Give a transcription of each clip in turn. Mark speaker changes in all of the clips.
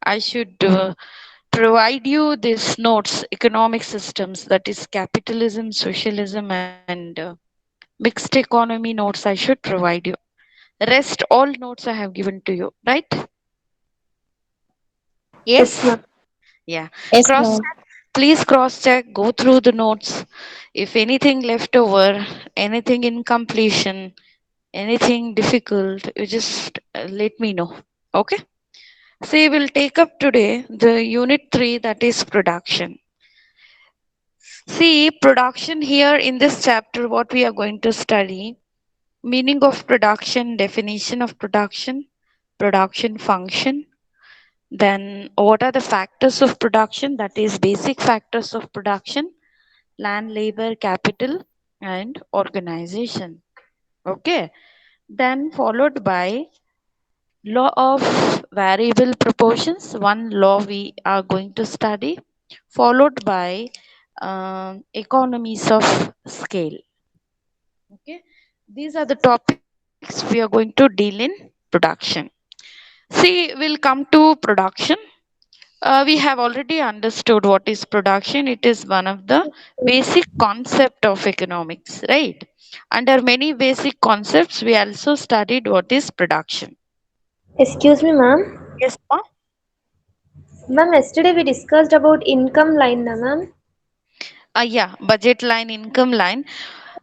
Speaker 1: I should provide you these notes, economic systems, that is capitalism, socialism, and mixed economy notes. I should provide you. Rest all notes I have given to you, right?
Speaker 2: Yes,
Speaker 1: Yes.
Speaker 2: ma'am.
Speaker 1: Yeah.
Speaker 2: Yes,
Speaker 1: Cross
Speaker 2: ma'am.
Speaker 1: check. Please cross check. Go through the notes. If anything left over, anything incompletion, anything difficult, you just let me know. Okay. See, we'll take up today the unit 3, that is production. See, production here in this chapter, what we are going to study: meaning of production, definition of production, production function, then what are the factors of production, that is basic factors of production, land, labor, capital, and organization. Okay. Then followed by law of variable proportions, one law we are going to study, followed by economies of scale. Okay, these are the topics we are going to deal in production. See, we'll come to production. We have already understood what is production. It is one of the basic concept of economics, right? Under many basic concepts, we also studied what is production.
Speaker 2: Excuse me, ma'am.
Speaker 1: Yes, ma?
Speaker 2: Ma'am, yesterday we discussed about income line, na ma'am.
Speaker 1: Yeah, budget line, income line.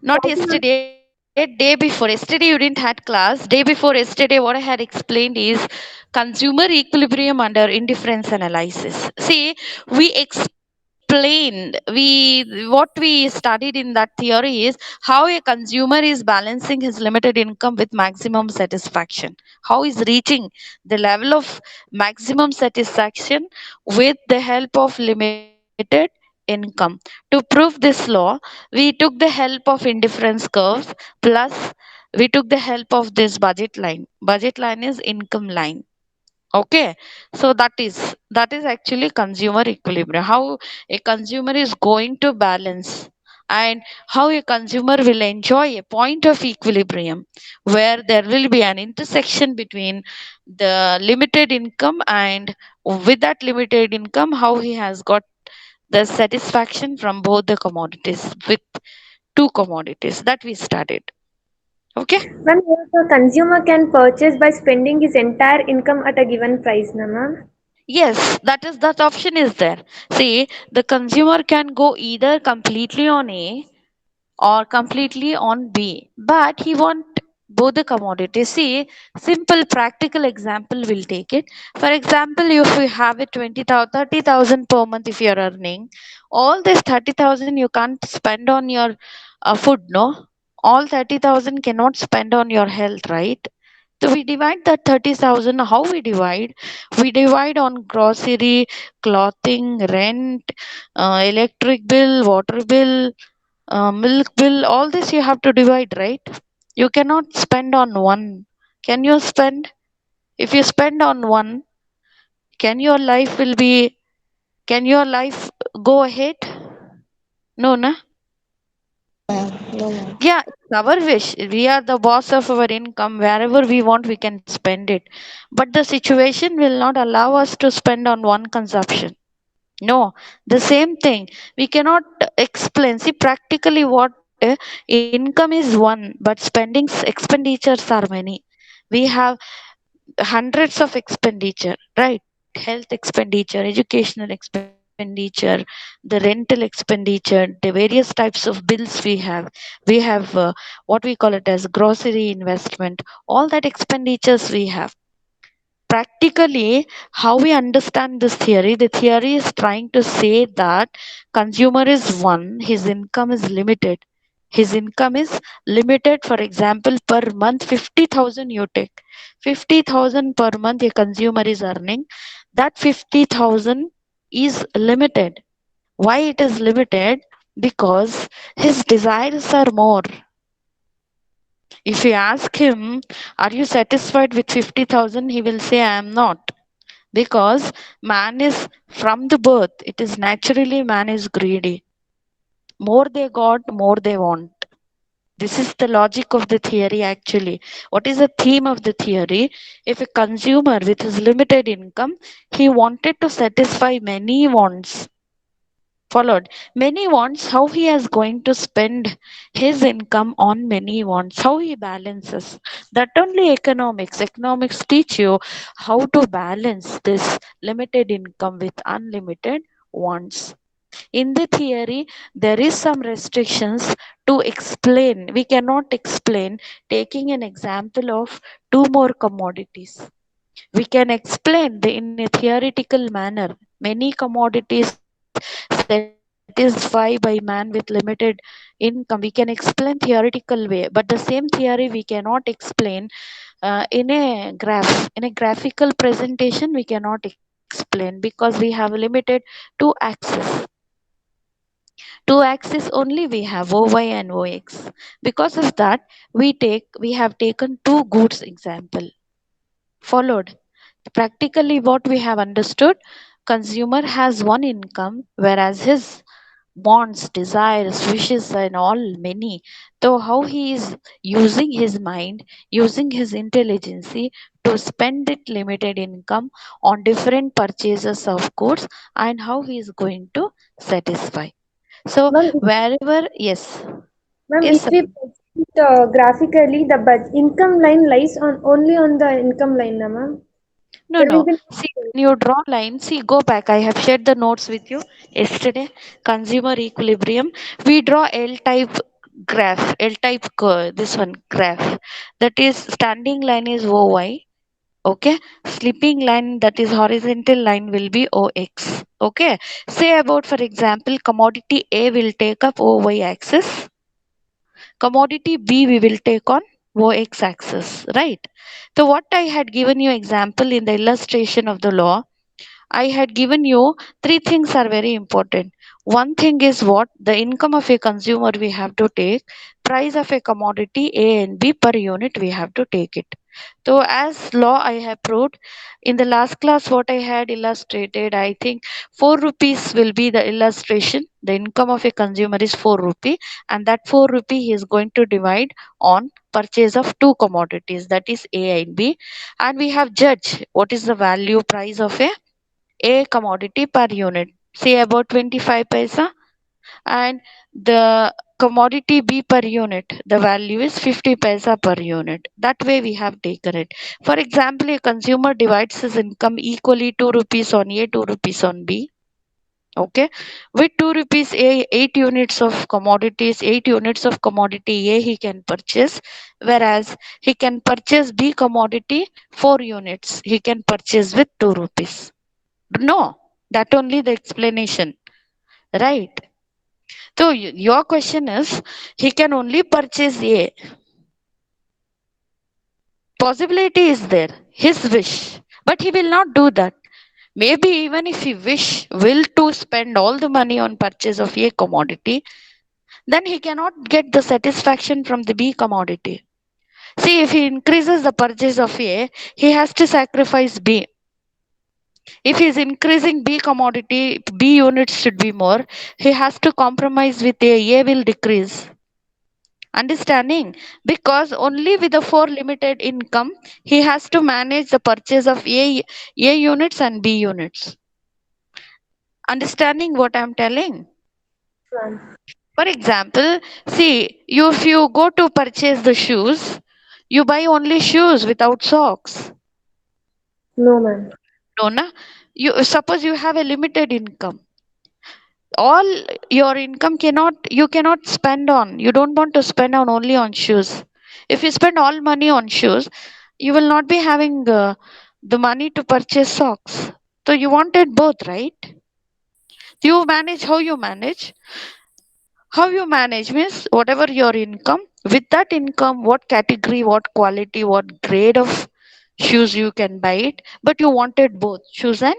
Speaker 1: Not
Speaker 2: What is
Speaker 1: yesterday, day before. Yesterday you didn't had class. Day before yesterday, what I had explained is consumer equilibrium under indifference analysis. See, we explained, what we studied in that theory is how a consumer is balancing his limited income with maximum satisfaction. How is reaching the level of maximum satisfaction with the help of limited income. To prove this law, we took the help of indifference curves, plus we took the help of this budget line. Budget line is income line. Okay, so that is actually consumer equilibrium, how a consumer is going to balance, and how a consumer will enjoy a point of equilibrium where there will be an intersection between the limited income, and with that limited income, how he has got the satisfaction from both the commodities, with two commodities that we studied. Okay.
Speaker 2: ma'am? What a consumer can purchase by spending his entire income at a given price, na ma'am.
Speaker 1: Yes, that option is there. See, the consumer can go either completely on A or completely on B, but he want both the commodities. See, simple practical example will take it. For example, if you have a 20,000, 30,000 per month, if you're earning, all this 30,000 you can't spend on your food, no? All 30,000 cannot spend on your health, right? So we divide that 30,000. How we divide? We divide on grocery, clothing, rent, electric bill, water bill, milk bill. All this you have to divide, right? You cannot spend on one. Can you spend? If you spend on one, can your life will be? Can your life go ahead? No, na.
Speaker 2: No, ma'am. No, ma'am.
Speaker 1: Yeah, it's our wish. We are the boss of our income. Wherever we want, we can spend it. But the situation will not allow us to spend on one consumption. No, the same thing. We cannot explain. See, practically, what income is one, but expenditures are many. We have hundreds of expenditure, right? Health expenditure, educational expenditure, the rental expenditure, the various types of bills we have what we call it as grocery investment, all that expenditures we have. Practically, how we understand this theory, the theory is trying to say that consumer is one, his income is limited. His income is limited. For example, per month 50,000 you take, 50,000 per month a consumer is earning. That 50,000 is limited. Why it is limited? Because his desires are more. If you ask him, are you satisfied with 50,000? He will say, I am not. Because man is from the birth, it is naturally man is greedy. More they got, more they want. This is the logic of the theory actually. What is the theme of the theory? If a consumer with his limited income, he wanted to satisfy many wants, followed many wants, how he is going to spend his income on many wants, how he balances. That only economics teach you how to balance this limited income with unlimited wants. In the theory there is some restrictions to explain. We cannot explain taking an example of two more commodities. We can explain the, in a theoretical manner, many commodities satisfy by man with limited income. We can explain theoretical way, but the same theory we cannot explain in a graphical presentation. We cannot explain because we have limited two axes. Two axes only we have, OY and OX. Because of that, we have taken two goods example. Followed. Practically what we have understood, consumer has one income whereas his wants, desires, wishes and all many. So how he is using his mind, using his intelligence to spend it limited income on different purchases of goods, and how he is going to satisfy. So
Speaker 2: Ma'am,
Speaker 1: wherever, yes,
Speaker 2: if
Speaker 1: yes,
Speaker 2: we present graphically, the income line lies on only on the income line, na ma'am.
Speaker 1: no,
Speaker 2: There will
Speaker 1: no.
Speaker 2: be
Speaker 1: See, when you draw line, see, go back. I have shared the notes with you yesterday. Consumer equilibrium. We draw L type graph, L type curve, this one graph. That is standing line is OY. Okay. Sleeping line, that is horizontal line, will be OX. Okay. Say about, for example, commodity A will take up OY axis. Commodity B we will take on OX axis, right? So what I had given you example in the illustration of the law, I had given you three things are very important. One thing is what? The income of a consumer we have to take, price of a commodity A and B per unit we have to take it. So as law I have proved in the last class what I had illustrated, I think 4 rupees will be the illustration. The income of a consumer is 4 rupee, and that 4 rupee he is going to divide on purchase of two commodities, that is A and B. And we have judge what is the value price of a commodity per unit, say about 25 paisa, and the commodity B per unit, the value is 50 paisa per unit. That way we have taken it. For example, a consumer divides his income equally 2 rupees on A, 2 rupees on B. Okay, with 2 rupees A, 8 units of commodities, 8 units of commodity A he can purchase, whereas he can purchase B commodity 4 units he can purchase with 2 rupees. No, that only the explanation, right? So your question is, he can only purchase A. Possibility is there, his wish, but he will not do that. Maybe even if he will to spend all the money on purchase of A commodity, then he cannot get the satisfaction from the B commodity. See, if he increases the purchase of A, he has to sacrifice B. If he is increasing B commodity, B units should be more. He has to compromise with A will decrease. Understanding? Because only with the four limited income, he has to manage the purchase of A units and B units. Understanding what I'm telling?
Speaker 2: ma'am.
Speaker 1: For example, see, if you go to purchase the shoes, you buy only shoes without socks.
Speaker 2: No, ma'am.
Speaker 1: No, na? You suppose you have a limited income, all your income you cannot spend on, you don't want to spend on only on shoes. If you spend all money on shoes, you will not be having the money to purchase socks. So you wanted both, right? You manage, how you manage means whatever your income, with that income what category, what quality, what grade of shoes you can buy it, but you wanted both shoes and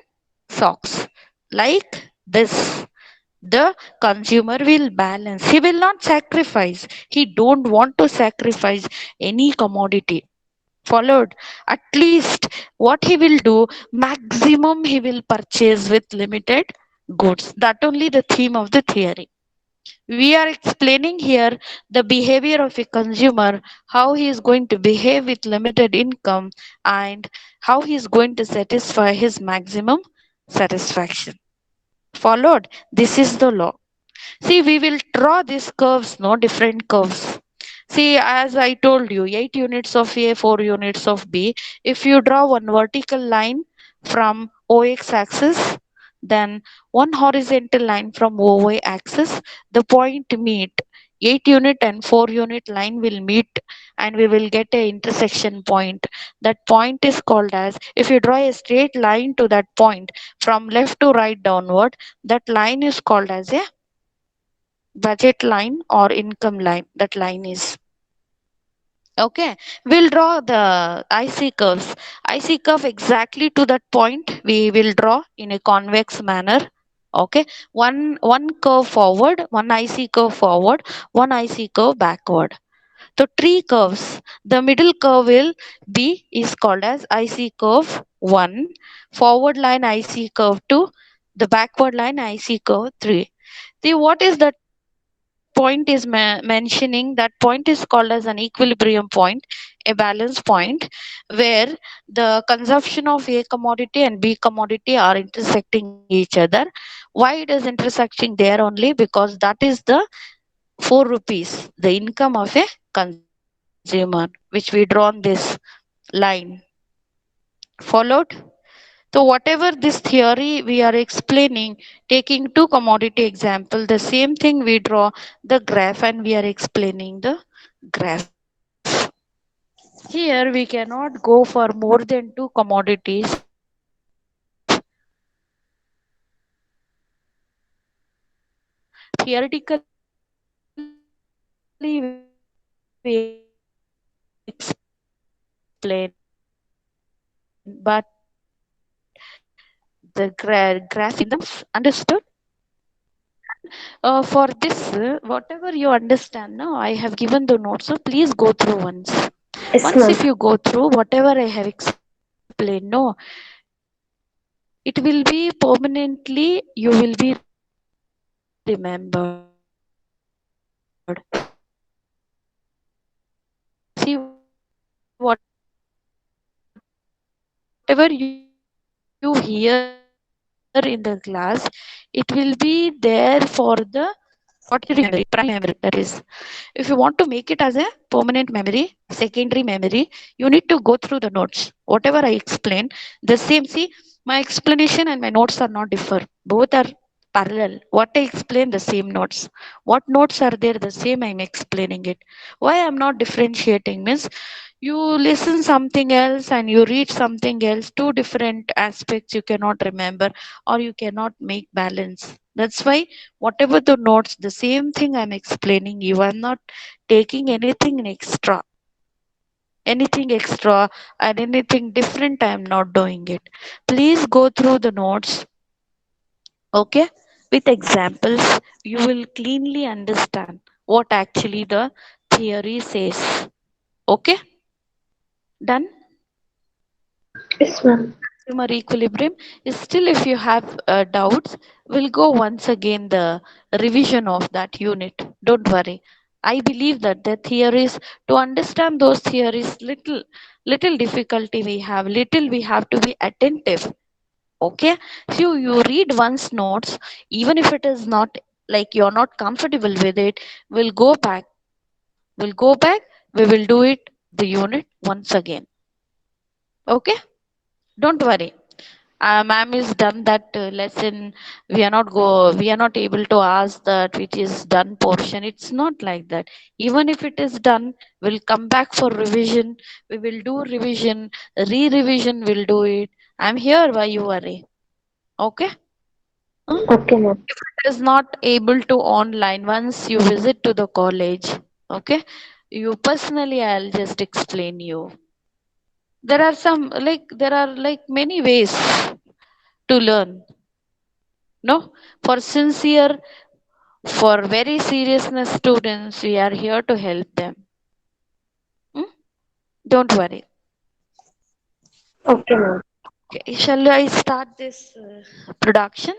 Speaker 1: socks. Like this, the consumer will balance, he will not sacrifice, he don't want to sacrifice any commodity. Followed, at least what he will do, maximum he will purchase with limited goods. That only the theme of the theory. We are explaining here the behavior of a consumer, how he is going to behave with limited income, and how he is going to satisfy his maximum satisfaction. Followed? This is the law. See, we will draw these curves, no different curves. See, as I told you, 8 units of A, 4 units of B. If you draw one vertical line from OX axis, then one horizontal line from OY axis, the point meet. 8 unit and 4 unit line will meet and we will get a intersection point. That point is called as, if you draw a straight line to that point from left to right downward, that line is called as a budget line or income line. That line is okay. We'll draw the IC curves. IC curve exactly to that point we will draw in a convex manner. Okay, one curve forward, one IC curve forward, one IC curve backward. So three curves, the middle curve will be is called as IC curve 1, forward line IC curve 2, the backward line IC curve 3. See, what is that point is mentioning? That point is called as an equilibrium point, a balance point, where the consumption of A commodity and B commodity are intersecting each other. Why it is intersecting there only? Because that is the 4 rupees, the income of a consumer, which we draw on this line. Followed? So whatever this theory we are explaining, taking two commodity example, the same thing we draw the graph and we are explaining the graph. Here we cannot go for more than two commodities. Theoretically we explain, but the graph is in the notes. Understood? For this, whatever you understand now, I have given the notes, so please go through once.
Speaker 2: Yes,
Speaker 1: Once
Speaker 2: ma'am.
Speaker 1: if you go through whatever I have explained, no, it will be permanently, you will be remembered. See, whatever you hear in the class, it will be there for the what you say, whatever you hear in the class, it will be there for the what you say, primary memory. That is, if you want to make it as a permanent memory, secondary memory, you need to go through the notes. Whatever I explain, the same. See, my explanation and my notes are not differ. Both are parallel. What I explain, the same notes. What notes are there, the same I'm explaining it. Why I'm not differentiating means, you listen something else and you read something else, two different aspects you cannot remember or you cannot make balance. That's why whatever the notes, the same thing I'm explaining you. I'm not taking anything extra and anything different. I'm not doing it. Please go through the notes, okay, with examples. You will cleanly understand what actually the theory says. Okay, done.
Speaker 2: Yes, ma'am.
Speaker 1: Consumer equilibrium is still, if you have doubts, we'll go once again the revision of that unit. Don't worry. I believe that the theories, to understand those theories, little difficulty we have, little we have to be attentive. Okay, so you read once notes, even if it is not like you're not comfortable with it, we'll go back, we will do it the unit once again. Okay, don't worry. Ma'am is done that lesson. We are not able to ask that which is done portion. It's not like that. Even if it is done, we'll come back for revision. We will do revision, re-revision, we'll do it. I'm here. Why you worry? Okay. Hmm?
Speaker 2: Okay, ma'am.
Speaker 1: If it is not able to online, once you visit to the college, okay, you personally, I'll just explain you. There are like many ways to learn. No, for sincere, for very seriousness students, we are here to help them. Hmm? Don't worry.
Speaker 2: Okay, ma'am.
Speaker 1: Okay, shall I start this production?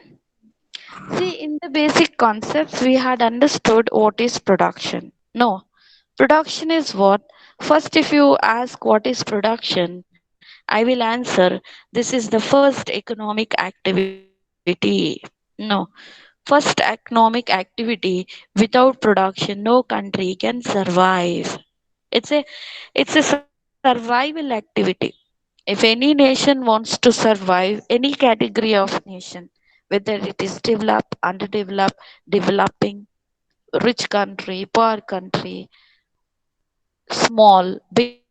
Speaker 1: See, in the basic concepts, we had understood what is production. No, production is what? First, if you ask what is production, I will answer this is the first economic activity. No, first economic activity. Without production, no country can survive. It's a it's a survival activity. If any nation wants to survive, any category of nation, whether it is developed, underdeveloped, developing, rich country, poor country, small, big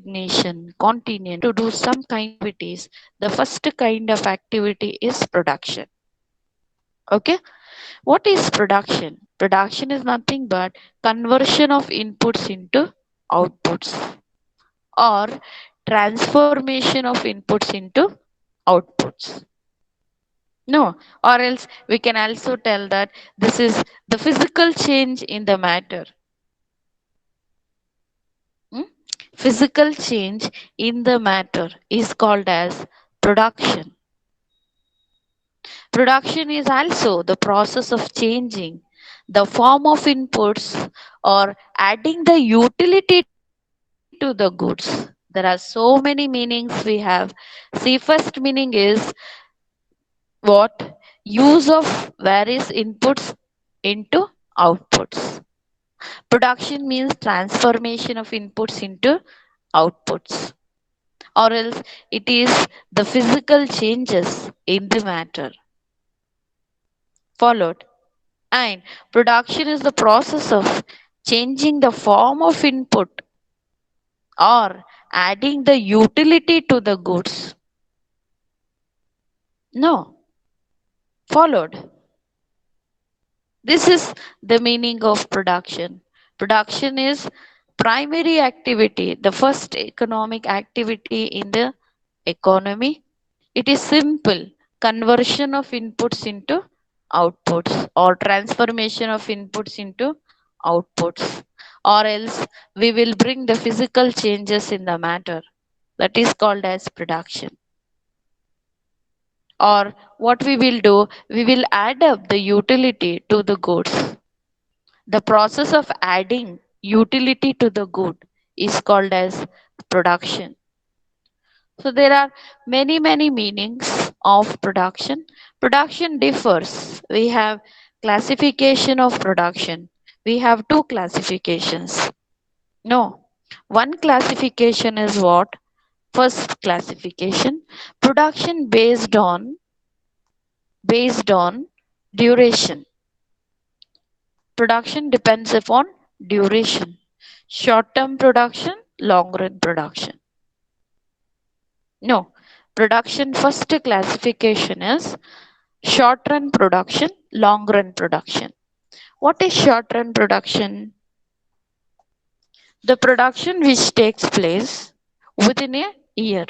Speaker 1: nation, continent, if they want to do some kind of activities, the first kind of activity is production. Okay? What is production? Production is nothing but conversion of inputs into outputs or transformation of inputs into outputs. No, or else we can also tell that this is the physical change in the matter. Hmm? Physical change in the matter is called as production. Production is also the process of changing the form of inputs or adding the utility to the goods. There are so many meanings we have. See, first meaning is what? Use of various inputs into outputs. Production means transformation of inputs into outputs, or else it is the physical changes in the matter. Followed. And production is the process of changing the form of input or adding the utility to the goods. No, followed. This is the meaning of production. Production is primary activity, the first economic activity in the economy. It is simple conversion of inputs into outputs or transformation of inputs into outputs, or else we will bring the physical changes in the matter. That is called as production. Or what we will do, we will add up the utility to the goods. The process of adding utility to the good is called as production. So there are many meanings of production. Production differs. We have classification of production. We have two classifications. No. One classification is what? First classification, production based on duration. Production depends upon duration. Short term production, long run production. No, production first classification is short run production, long run production. What is short run production? The production which takes place within a year.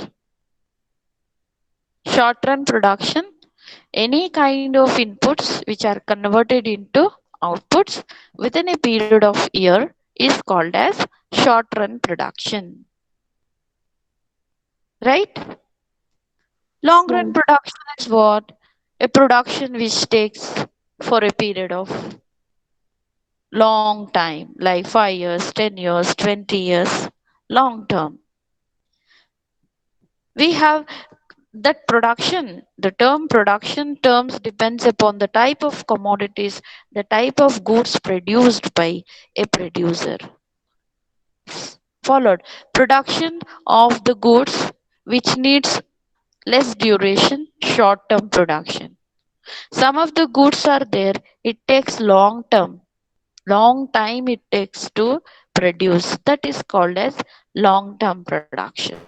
Speaker 1: Short run production, any kind of inputs which are converted into outputs within a period of year is called as short run production. Right? Long run
Speaker 2: Yes.
Speaker 1: production is what? A production which takes for a period of long time, like 5 years, 10 years, 20 years, long term. We have that production. The term production terms depends upon the type of commodities, the type of goods produced by a producer. Followed production of the goods which needs less duration, short term production. Some of the goods are there, it takes long time it takes to produce. That is called as long term production.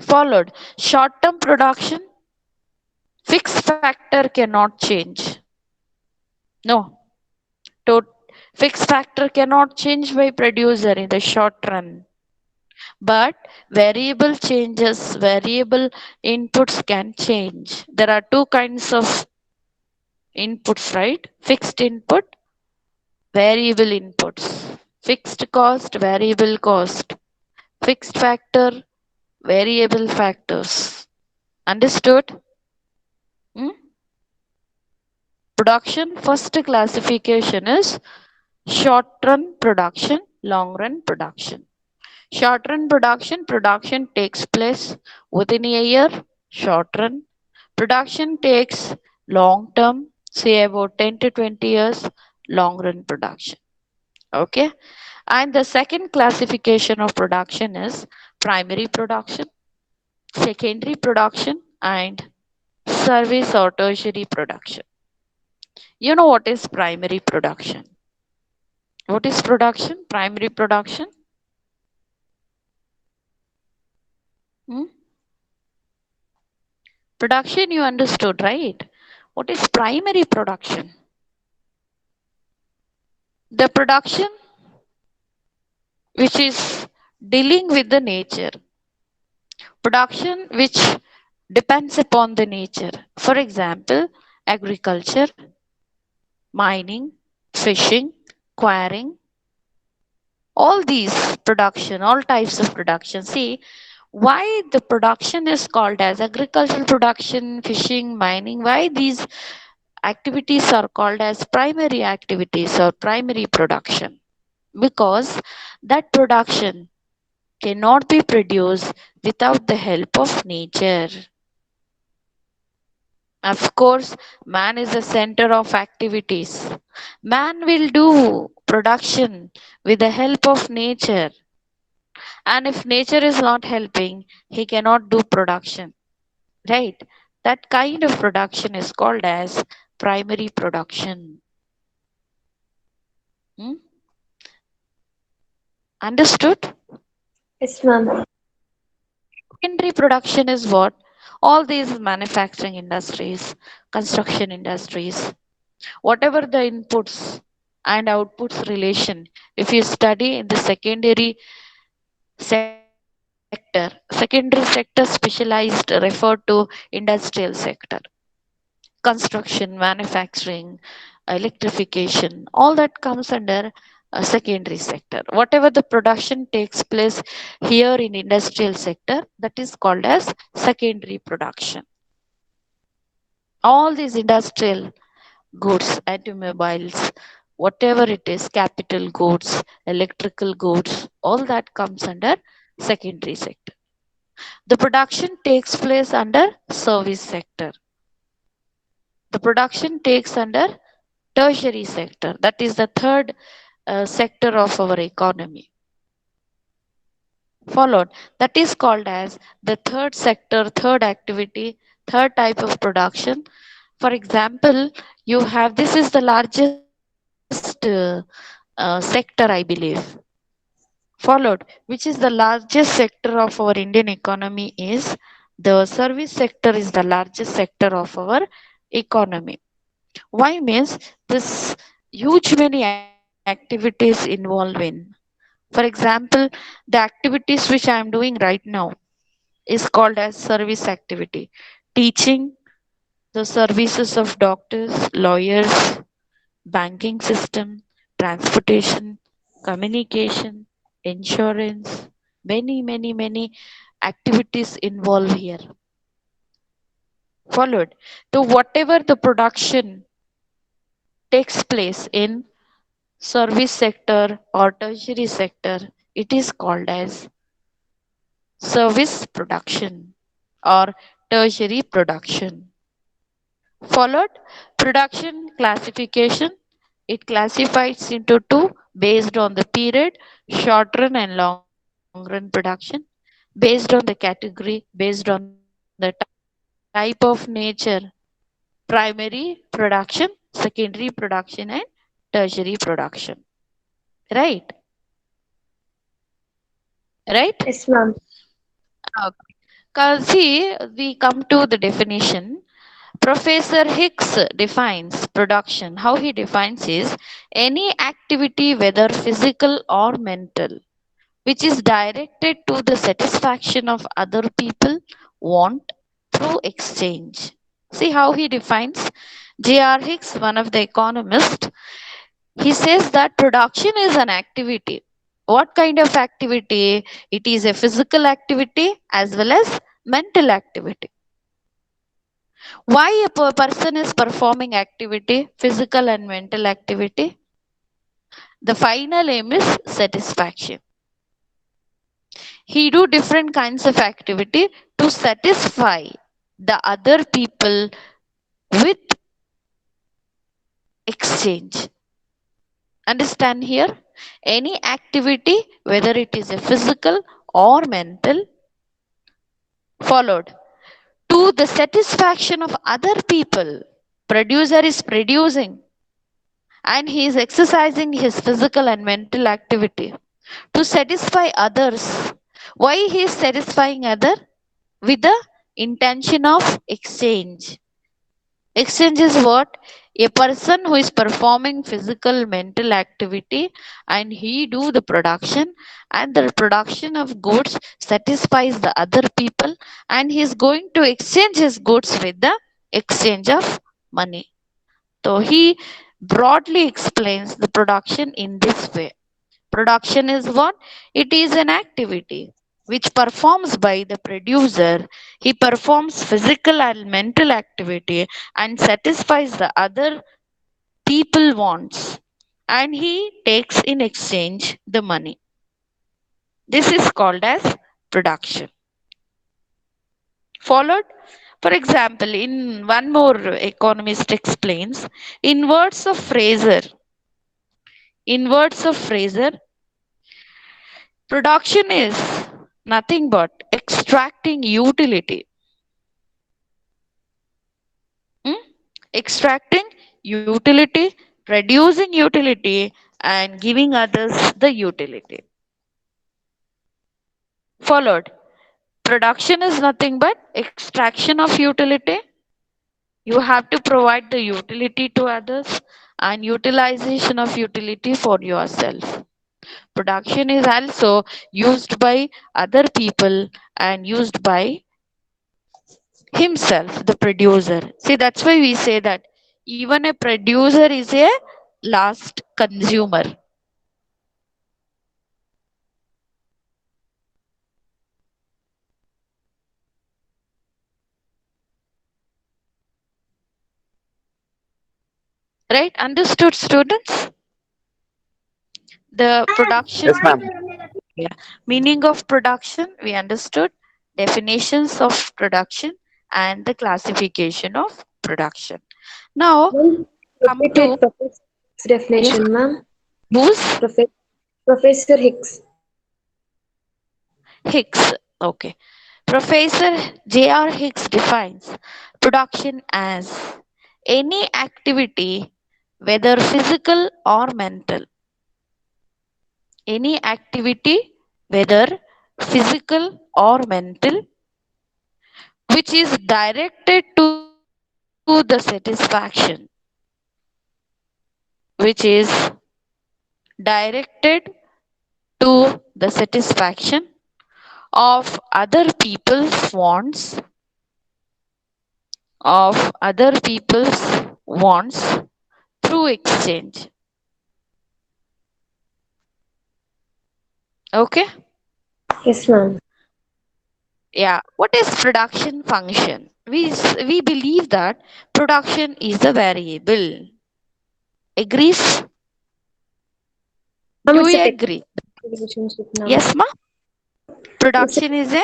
Speaker 1: Followed short term production, fixed factor cannot change. No, to, fixed factor cannot change by producer in the short run. But variable changes, variable inputs can change. There are two kinds of inputs, right? Fixed input, variable inputs. Fixed cost, variable cost. Fixed factor, variable factors. Understood? Hmm? Production first classification is short run production, long run production. Short run production takes place within a year. Short run production takes long term, say about 10 to 20 years, long run production. Okay. And the second classification of production is primary production, secondary production, and service or tertiary production. You know what is primary production? What is production? Primary production? Hmm? Production you understood, right? What is primary production? The production which is dealing with the nature. Production which depends upon the nature. For example, agriculture, mining, fishing, quarrying, all these production, all types of production. See, why the production is called as agricultural production, fishing, mining, why these activities are called as primary activities or primary production? Because that production cannot be produced without the help of nature. Of course, man is the center of activities. Man will do production with the help of nature. And if nature is not helping, he cannot do production. Right? That kind of production is called as primary production. Hmm? Understood?
Speaker 2: Yes, ma'am.
Speaker 1: Secondary production is what? All these manufacturing industries, construction industries, whatever the inputs and outputs relation, if you study in the sector, secondary sector specialized refer to industrial sector, construction, manufacturing, electrification, all that comes under secondary sector. Whatever the production takes place here in industrial sector, that is called as secondary production. All these industrial goods, automobiles, whatever it is, capital goods, electrical goods, all that comes under secondary sector. The production takes place under service sector. The production takes under tertiary sector. That is the third sector of our economy. Followed. That is called as the third sector, third activity, third type of production. For example, you have this is the largest sector, I believe. Followed, which is the largest sector of our Indian economy, is the service sector is the largest sector of our economy. Why means this huge many activities involved in. For example, the activities which I am doing right now is called as service activity. Teaching the services of doctors, lawyers, banking system, transportation, communication, insurance, many activities involved here. Followed. So whatever the production takes place in service sector or tertiary sector, it is called as service production or tertiary production. Followed, production classification. It classifies into two based on the period, short run and long run production, based on the category, based on the type of nature, primary production, secondary production, and tertiary production. Right? Right?
Speaker 2: Yes, ma'am.
Speaker 1: Okay. See, we come to the definition. Professor Hicks defines production. How he defines is any activity, whether physical or mental, which is directed to the satisfaction of other people want through exchange. See how he defines. J.R. Hicks, one of the economists, he says that production is an activity. What kind of activity? It is a physical activity as well as mental activity. Why a person is performing activity, physical and mental activity? The final aim is satisfaction. He do different kinds of activity to satisfy the other people with exchange. Understand here? Any activity, whether it is a physical or mental, followed to the satisfaction of other people. Producer is producing and he is exercising his physical and mental activity to satisfy others. Why he is satisfying other? With the intention of exchange. Exchange is what? A person who is performing physical mental activity and he do the production, and the production of goods satisfies the other people, and he is going to exchange his goods with the exchange of money. So he broadly explains the production in this way. Production is what? It is an activity which performs by the producer. He performs physical and mental activity and satisfies the other people wants, and he takes in exchange the money. This is called as production. Followed? For example, in one more economist explains, in words of Fraser, in words of Fraser, production is nothing but extracting utility. Hmm? Extracting utility, producing utility, and giving others the utility. Followed. Production is nothing but extraction of utility. You have to provide the utility to others and utilization of utility for yourself. Production is also used by other people and used by himself, the producer. See, that's why we say that even a producer is a last consumer. Right? Understood, students? The production,
Speaker 3: Yes, ma'am.
Speaker 1: yeah. Meaning of production, we understood. Definitions of production and the classification of production. Now,
Speaker 2: Ma'am,
Speaker 1: come to,
Speaker 2: repeated Professor Hicks
Speaker 1: yes,
Speaker 2: definition, ma'am.
Speaker 1: who's
Speaker 2: Profe- Professor Hicks.
Speaker 1: Hicks. Okay. Professor J.R. Hicks defines production as any activity, whether physical or mental, any activity, whether physical or mental, which is directed to the satisfaction, which is directed to the satisfaction of other people's wants, of other people's wants through exchange. Okay?
Speaker 2: Yes, ma'am.
Speaker 1: Yeah. What is production function? We believe that production is a variable. Agrees?
Speaker 2: Ma'am,
Speaker 1: Do
Speaker 2: it's a
Speaker 1: you
Speaker 2: technical
Speaker 1: agree?
Speaker 2: relationship now.
Speaker 1: Yes, ma?
Speaker 2: It's a
Speaker 1: Production is a,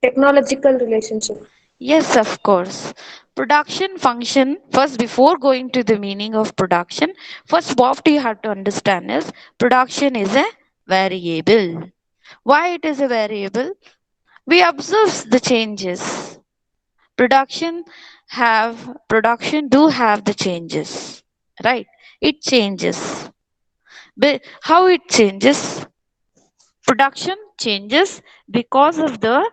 Speaker 2: technological relationship.
Speaker 1: yes, of course. Production function, first, before going to the meaning of production, first, what you have to understand is production is a variable. Why it is a variable? We observe the changes. Production do have the changes, right? It changes. But how it changes? Production changes because of the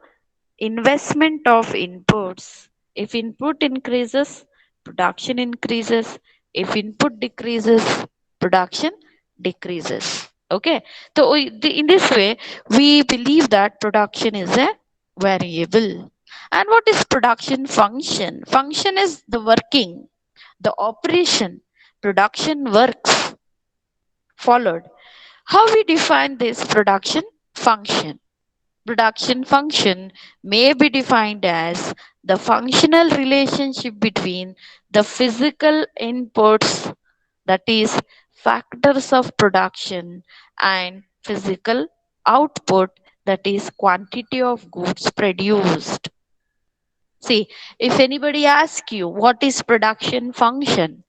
Speaker 1: investment of inputs. If input increases, production increases. If input decreases, production decreases. Okay. So in this way, we believe that production is a variable. And what is production function? Function is the working, the operation. Production works. Followed. How we define this production function? Production function may be defined as the functional relationship between the physical inputs, that is, factors of production, and physical output, that is, quantity of goods produced. See, if anybody asks you what is production function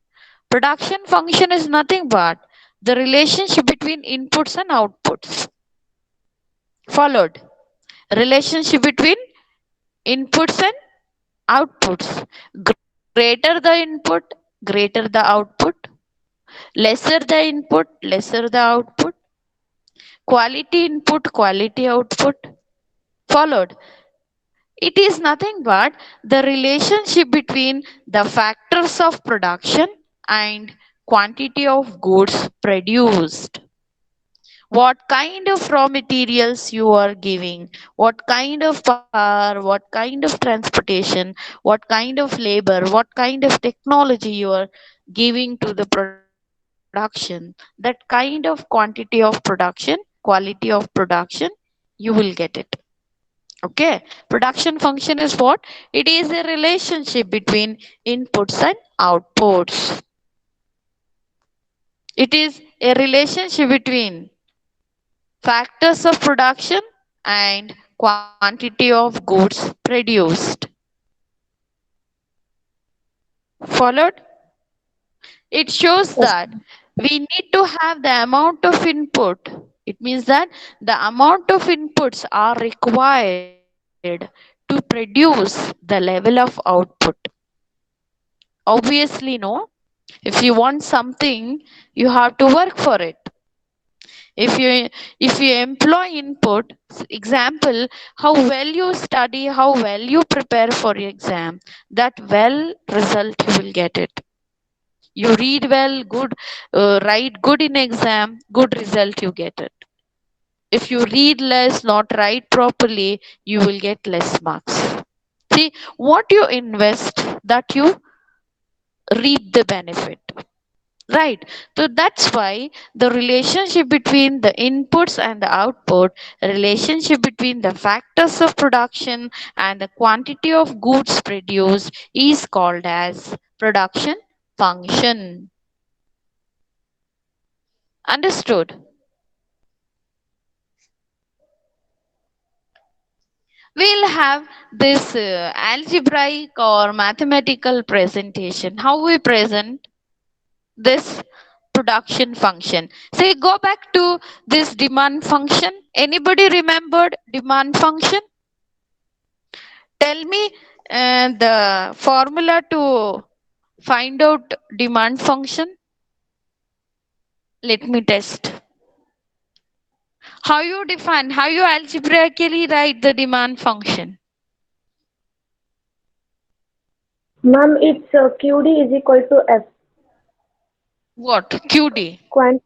Speaker 1: is nothing but the relationship between inputs and outputs. Followed. Relationship between inputs and outputs. Greater the input, greater the output. Lesser the input, lesser the output. Quality input, quality output. Followed. It is nothing but the relationship between the factors of production and quantity of goods produced. What kind of raw materials you are giving, what kind of power, what kind of transportation, what kind of labor, what kind of technology you are giving to the production, that kind of quantity of production, quality of production, you will get it. Okay, production function is what? It is a relationship between inputs and outputs. It is a relationship between factors of production and quantity of goods produced. Followed? It shows
Speaker 2: Yes.
Speaker 1: that we need to have the amount of input. It means that the amount of inputs are required to produce the level of output. Obviously, no. If you want something, you have to work for it. If you employ input, example, how well you study, how well you prepare for your exam, that well result you will get it. You read well, good, write good in exam, good result you get it. If you read less, not write properly, you will get less marks. See, what you invest, that you reap the benefit. Right. So that's why the relationship between the inputs and the output, relationship between the factors of production and the quantity of goods produced is called as production function. Understood? We'll have this algebraic or mathematical presentation. How we present this production function. Say go back to this demand function. Anybody remembered demand function? Tell me the formula to find out demand function. Let me test. How you define, how you algebraically write the demand function?
Speaker 2: Ma'am, it's QD is equal to F.
Speaker 1: What? QD.
Speaker 2: Quantity.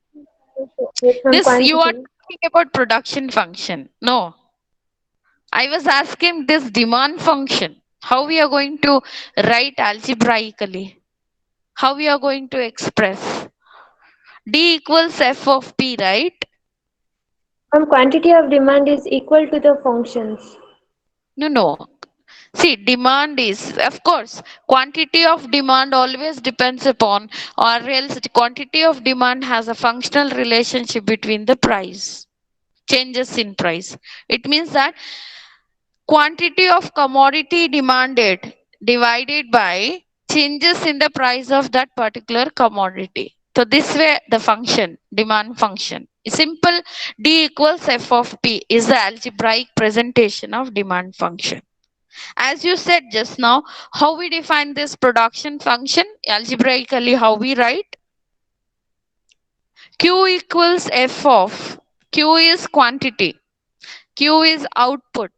Speaker 2: Yes, ma'am,
Speaker 1: This you are
Speaker 2: quantity.
Speaker 1: talking about production function. No, I was asking this demand function. How we are going to write algebraically? How we are going to express? D equals F of P, right?
Speaker 2: Ma'am, quantity of demand is equal to the functions.
Speaker 1: No, no. See, demand is, of course, quantity of demand always depends upon, or else the quantity of demand has a functional relationship between the price, changes in price. It means that quantity of commodity demanded divided by changes in the price of that particular commodity. So this way the function, demand function, is simple. D equals F of P is the algebraic presentation of demand function. As you said just now, how we define this production function algebraically, how we write? Q equals F of, Q is quantity, Q is output.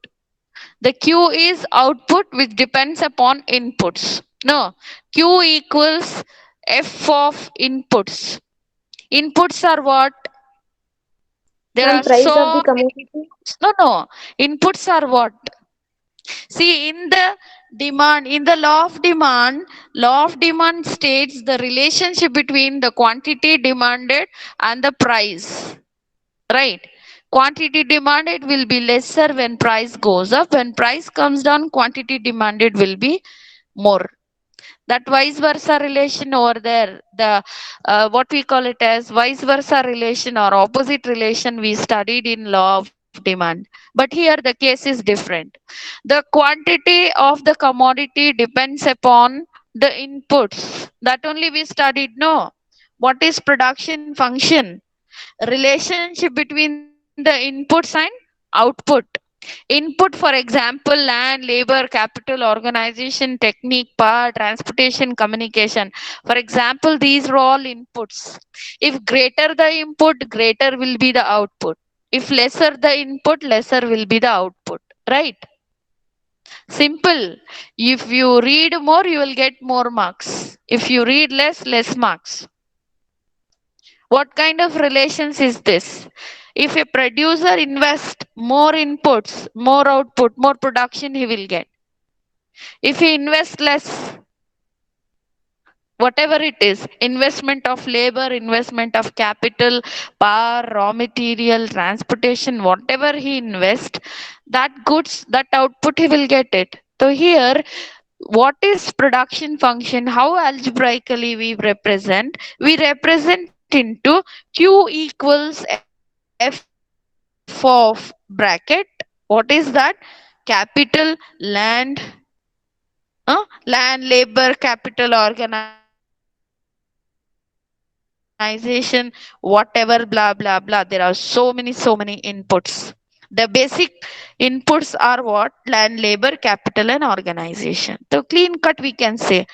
Speaker 1: The Q is output which depends upon inputs. No, Q equals F of inputs. Inputs are what? There
Speaker 2: Ma'am,
Speaker 1: are
Speaker 2: price of the
Speaker 1: so many
Speaker 2: commodity.
Speaker 1: inputs. No, no. Inputs are what? See, in the demand, in the law of demand states the relationship between the quantity demanded and the price. Right? Quantity demanded will be lesser when price goes up. When price comes down, quantity demanded will be more. That vice versa relation over there, the what we call it as vice versa relation or opposite relation, we studied in law of demand. But here the case is different. The quantity of the commodity depends upon the inputs. That only we studied. No, what is production function? Relationship between the inputs and output. Input, for example, land, labor, capital, organization, technique, power, transportation, communication. For example, these are all inputs. If greater the input, greater will be the output. If lesser the input, lesser will be the output. Right? Simple. If you read more, you will get more marks. If you read less, less marks. What kind of relations is this? If a producer invests more inputs, more output, more production he will get. If he invests less, whatever it is, investment of labor, investment of capital, power, raw material, transportation, whatever he invests, that goods, that output he will get it. So here, what is production function? How algebraically we represent? We represent into Q equals F of bracket. What is that? Capital, land, labor, capital, organization, whatever, blah, blah, blah. There are so many inputs. The basic inputs are what? Land, labor, capital, and organization. So clean cut, we can say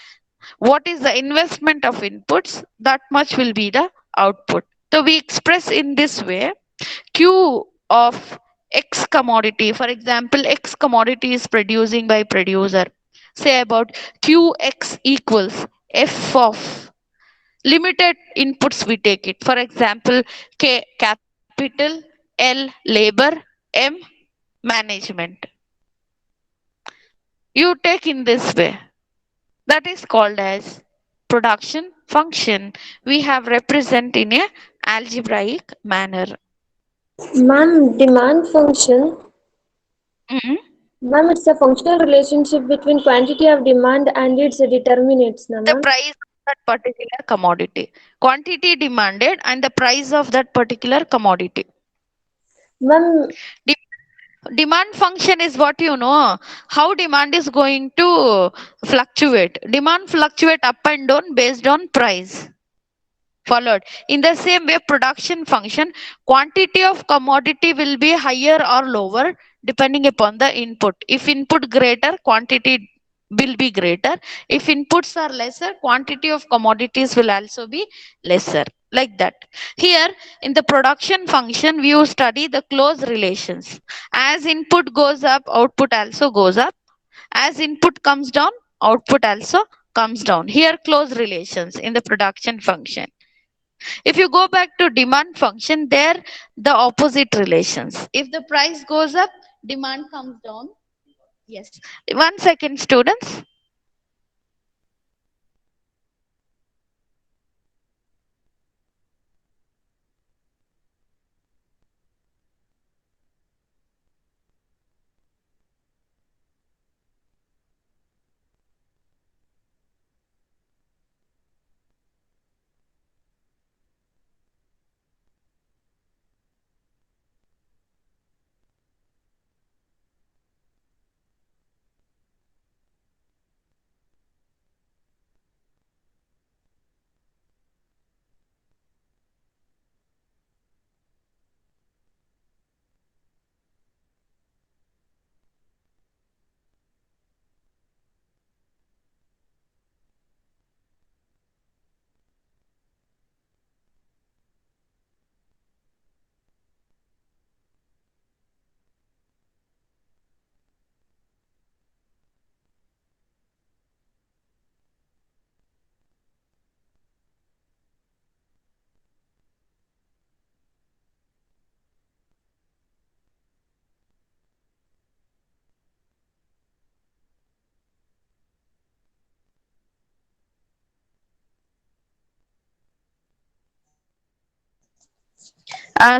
Speaker 1: what is the investment of inputs, that much will be the output. So we express in this way: Q of X commodity. For example, X commodity is producing by producer. Say about Qx equals F of limited inputs, we take it. For example, K capital, L labor, M management. You take in this way. That is called as production function. We have represent in a algebraic manner.
Speaker 2: Ma'am, demand function.
Speaker 1: Mhm.
Speaker 2: Ma'am, it's a functional relationship between quantity of demand and its determinants, na
Speaker 1: The
Speaker 2: ma'am.
Speaker 1: price of that particular commodity. Quantity demanded and the price of that particular commodity.
Speaker 2: Ma'am,
Speaker 1: Demand function is what you know. How demand is going to fluctuate. Demand fluctuate up and down based on price. Followed. In the same way, production function, quantity of commodity will be higher or lower depending upon the input. If input greater, quantity will be greater. If inputs are lesser, quantity of commodities will also be lesser. Like that. Here in the production function, we will study the close relations. As input goes up, output also goes up. As input comes down, output also comes down. Here close relations in the production function. If you go back to demand function, there the opposite relations. If the price goes up, demand comes down. Yes. 1 second, students.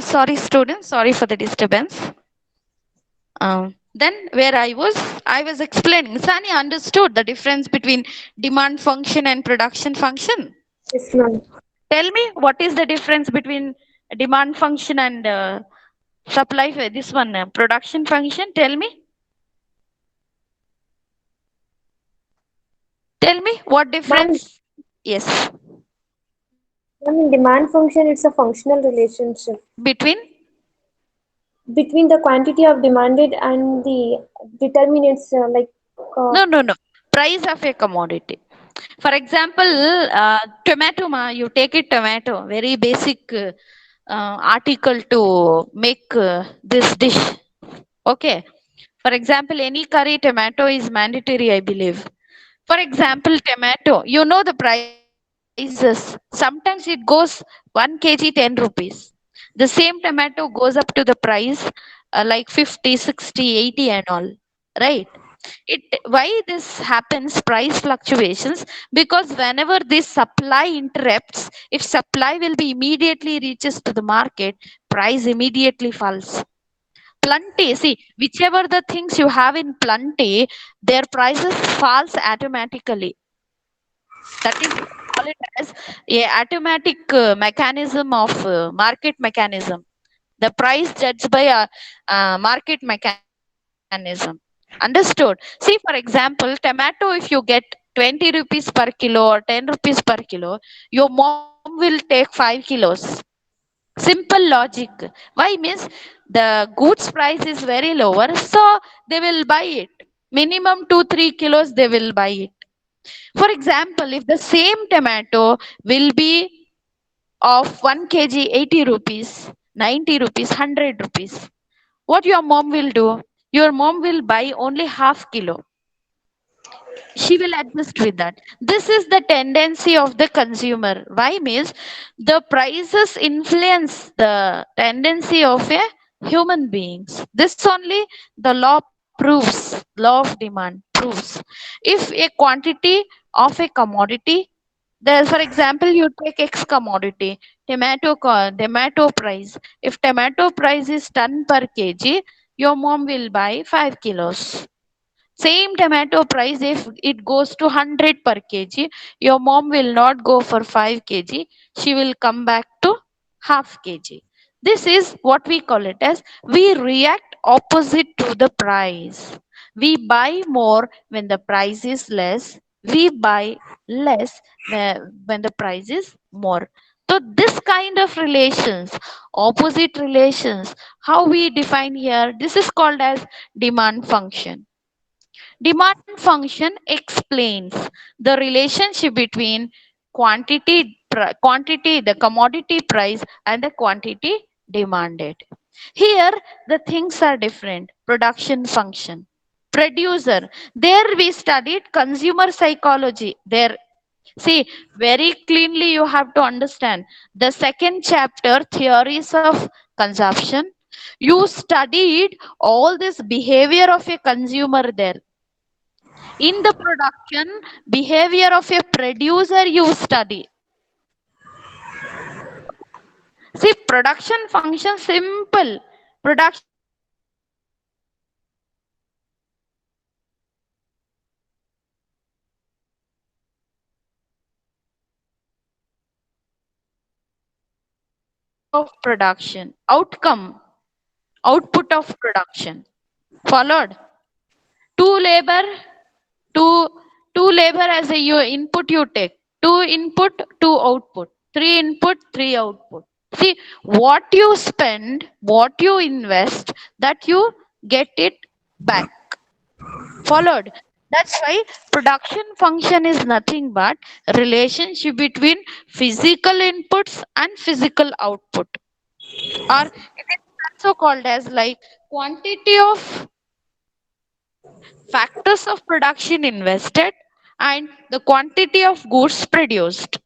Speaker 1: Sorry, students. Sorry for the disturbance. Then where I was explaining. Sani understood the difference between demand function and production function.
Speaker 2: Yes, ma'am.
Speaker 1: Tell me what is the difference between demand function and supply. This one production function. Tell me. Tell me what
Speaker 2: Ma'am,
Speaker 1: difference. Yes.
Speaker 2: ma'am, in demand function, it's a functional relationship
Speaker 1: Between.
Speaker 2: between the quantity of demanded and the determinants uh,
Speaker 1: No, no, no. Price of a commodity. For example, tomato ma, you take it tomato, very basic article to make this dish. Okay. For example, any curry tomato is mandatory, I believe. For example, tomato, you know the prices. Sometimes it goes 1 kg 10 rupees. The same tomato goes up to the price like 50, 60, 80 and all. Right? Why this happens, price fluctuations? Because whenever this supply interrupts, if supply will be immediately reaches to the market, price immediately falls. Plenty, see, whichever the things you have in plenty, their prices falls automatically. That is, we call it as a automatic mechanism of market mechanism. The price judged by a market mechanism. Understood? See, for example, tomato, if you get 20 rupees per kilo or 10 rupees per kilo, your mom will take 5 kilos. Simple logic. Why means the goods price is very lower, so they will buy it. Minimum 2-3 kilos they will buy it. For example, if the same tomato will be of 1 kg 80 rupees, 90 rupees, 100 rupees, what your mom will do? Your mom will buy only half kilo. She will adjust with that. This is the tendency of the consumer. Why means the prices influence the tendency of a human beings. This only the law proves. Law of demand proves. If a quantity of a commodity, there, for example, you take X commodity, tomato price. If tomato price is 10 per kg, your mom will buy 5 kilos. Same tomato price, if it goes to 100 per kg, your mom will not go for 5 kg. She will come back to half kg. This is what we call it as we react opposite to the price. We buy more when the price is less. We buy less when the price is more. So this kind of relations, opposite relations, how we define here, this is called as demand function. Demand function explains the relationship between quantity, the commodity price, and the quantity demanded. Here, the things are different. Production function. Producer. There we studied consumer psychology. There, see, very cleanly you have to understand. The second chapter, theories of consumption. You studied all this behavior of a consumer there. In the production behavior of a producer you study. See, production function simple. Production function explains output of production, output of production. Followed. Two labor, two two labor as a input you take. Two input, two output. Three input, three output. See, what you spend, what you invest, that you get it back. Followed. That's why production function is nothing but relationship between physical inputs and physical output. Or it is also called as like quantity of factors of production invested and the quantity of goods produced.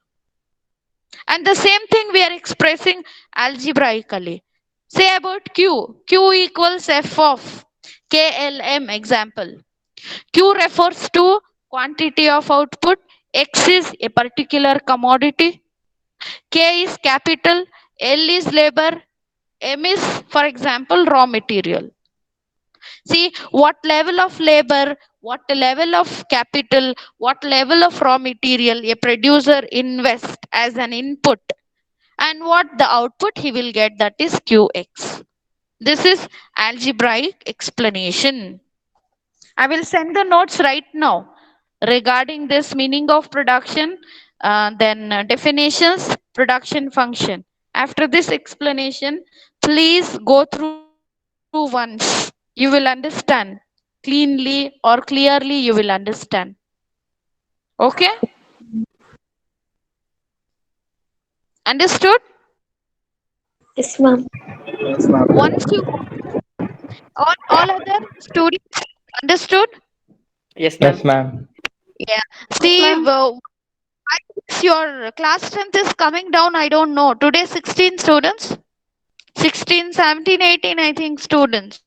Speaker 1: And the same thing we are expressing algebraically. Say about Q. Q equals F of KLM example. Q refers to quantity of output. X is a particular commodity. K is capital. L is labor. M is, for example, raw material. See what level of labor, what level of capital, what level of raw material a producer invest as an input, and what the output he will get, that is QX. This is algebraic explanation. I will send the notes right now regarding this meaning of production, then definitions, production function. After this explanation, please go through once. You will understand cleanly or clearly, you will understand. Okay? Understood?
Speaker 2: Yes, ma'am.
Speaker 3: Yes, ma'am.
Speaker 1: Once you all other students understood?
Speaker 3: Yes,
Speaker 4: Yes,
Speaker 3: ma'am.
Speaker 4: ma'am.
Speaker 1: Yeah.
Speaker 2: Yes,
Speaker 1: See,
Speaker 2: ma'am.
Speaker 1: why is your class strength is coming down? I don't know. Today, 16 students, 16, 17, 18, I think, students.